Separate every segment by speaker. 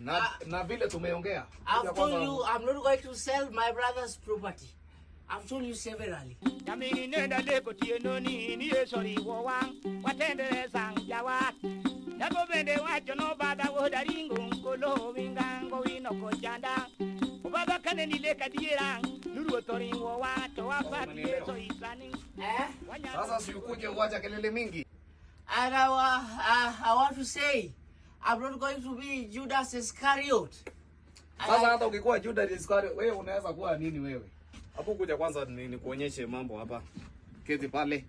Speaker 1: na vile tumeongea.
Speaker 2: I've told you I'm not going to sell my brother's property. I've told you severally.
Speaker 3: Yamini nenda leko tieno ni esori wowang watendere sang jawat. Yako bende wacho no bada wodaringo nkolo wingango wino kojanda. Obaba kane ni leka dierang nuru otori wowang to wapati eso islani.
Speaker 1: Sasa si ukuje uacha kelele mingi.
Speaker 2: And I want to say, I'm not going to be Judas Iscariot.
Speaker 1: Sasa hata ukikuwa Judas Iscariot, wewe unaweza kuwa nini wewe? Hapo kuja kwanza nikuonyeshe mambo hapa. Keti pale.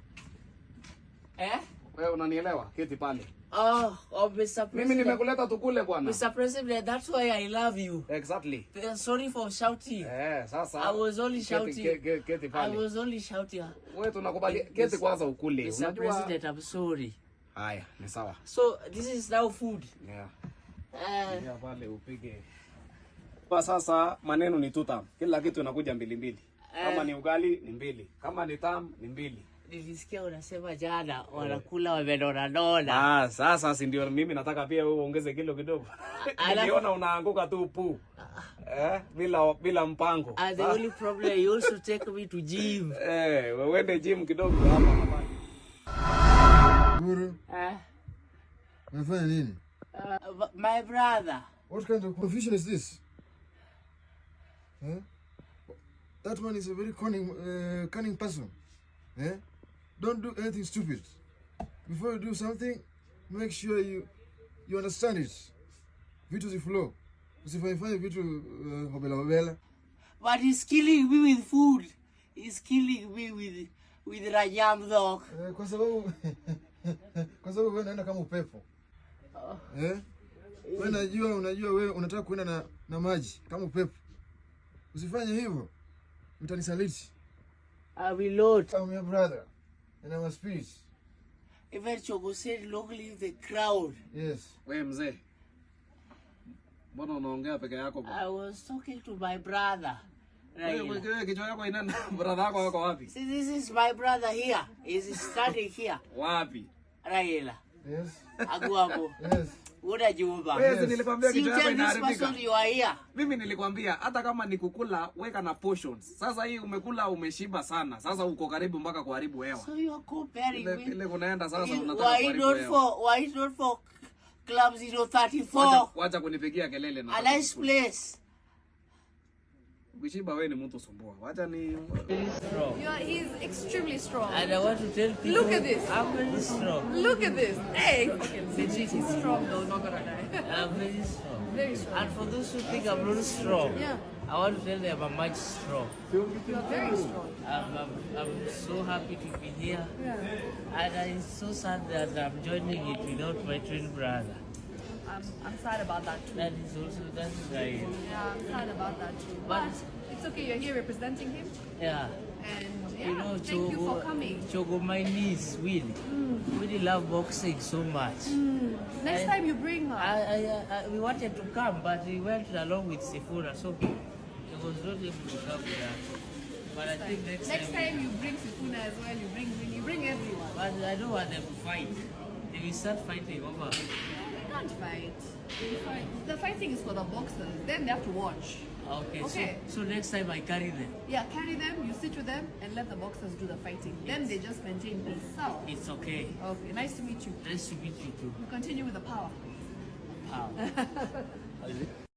Speaker 1: Wewe unanielewa? Keti pale.
Speaker 2: Oh, Mr. President.
Speaker 1: Mimi nimekuleta tukule bwana.
Speaker 2: Mr. President, that's why I love you.
Speaker 1: Exactly.
Speaker 2: Sorry for shouting.
Speaker 1: Sasa.
Speaker 2: I was only shouting.
Speaker 1: Keti pale.
Speaker 2: I was only shouting.
Speaker 1: Wewe tunakubali. Keti kwanza ukule.
Speaker 2: Mr. President, I'm sorry.
Speaker 1: Haya, ni sawa.
Speaker 2: So, this is now food.
Speaker 1: Yeah. Pale upige. Kwa sasa maneno ni tutam. Kila kitu inakuja mbili mbili. Kama ni ugali ni mbili. Kama ni tam ni mbili.
Speaker 2: Nilisikia unasema jana wanakula wamenona.
Speaker 1: Sasa si ndio mimi nataka pia wewe uongeze kilo kidogo. Niliona unaanguka tu pu. Bila mpango.
Speaker 2: And the only problem you also take me to gym.
Speaker 1: Wewe uende gym kidogo hapa.
Speaker 4: Guru. Unafanya nini?
Speaker 2: My brother.
Speaker 4: What kind of confusion is this? That man is a very cunning person. Don't do anything stupid. Before you do something, make sure you understand it. Vitu ziflow. Usifanye vitu hobela.
Speaker 2: But he's killing me with food. He's killing me with rajam dog.
Speaker 4: Kwa sababu wewe unaenda kama upepo. Wewe unajua wewe unataka kuenda na maji kama upepo. Usifanye hivyo. Utanisaliti.
Speaker 2: I will not.
Speaker 4: I'm your brother. And I'm a spirit.
Speaker 2: Even Chogo said, long live the crowd.
Speaker 4: Yes.
Speaker 1: Wewe mzee. Mbona unaongea peke yako bwana?
Speaker 2: I was talking to my brother.
Speaker 1: Wewe kichwa yako ina brother yako yuko wapi?
Speaker 2: See, this is my brother here. He's standing here.
Speaker 1: Wapi?
Speaker 2: Raila.
Speaker 4: Yes.
Speaker 2: Aguamo.
Speaker 4: Yes.
Speaker 2: Unajiumba.
Speaker 1: Wewe nilikwambia kichwa yako
Speaker 2: inaharibika. You are here.
Speaker 1: Mimi nilikwambia hata kama ni kukula weka na portions. Sasa hii umekula umeshiba sana. Sasa uko karibu mpaka kuharibu hewa.
Speaker 2: So you are comparing me.
Speaker 1: Ile kunaenda sasa unataka kuharibu hewa.
Speaker 2: Why not for Club 034?
Speaker 1: Wacha kunipigia kelele na.
Speaker 2: A nice place.
Speaker 1: Ukishiba wewe ni mtu sumbua. Wacha ni
Speaker 2: very strong.
Speaker 5: He's extremely strong.
Speaker 2: And I want to tell people,
Speaker 5: look at this.
Speaker 2: I'm very strong.
Speaker 5: Look at this. Hey. He's strong though, not gonna die.
Speaker 2: I'm very strong.
Speaker 5: Very strong.
Speaker 2: And for those who think I'm not strong,
Speaker 5: yeah,
Speaker 2: I want to tell them I'm much strong.
Speaker 5: You are very strong.
Speaker 2: I'm so happy to be here.
Speaker 5: Yeah.
Speaker 2: And it's so sad that I'm joining it without my twin brother.
Speaker 5: I'm sad about that too.
Speaker 2: That is also, that's right.
Speaker 5: Yeah, I'm sad about that too. But it's okay, you're here representing him.
Speaker 2: Yeah.
Speaker 5: And
Speaker 2: You know,
Speaker 5: thank you for coming.
Speaker 2: Chogo, my niece, Willie, really love boxing so much.
Speaker 5: Next time you bring her.
Speaker 2: We wanted to come, but we went along with Sifuna, so he was not able to come with us. But I think
Speaker 5: next time you bring Sifuna as well, you bring everyone.
Speaker 2: But I don't want them to fight. They will start fighting over.
Speaker 5: They can't fight. The fighting is for the boxers. Then they have to watch.
Speaker 2: Okay. So next time I carry them.
Speaker 5: Yeah, carry them, you sit with them, and let the boxers do the fighting. Yes. Then they just maintain peace. So.
Speaker 2: It's okay.
Speaker 5: Okay, nice to meet you.
Speaker 2: Nice to meet you too.
Speaker 5: You continue with the power.
Speaker 2: Power.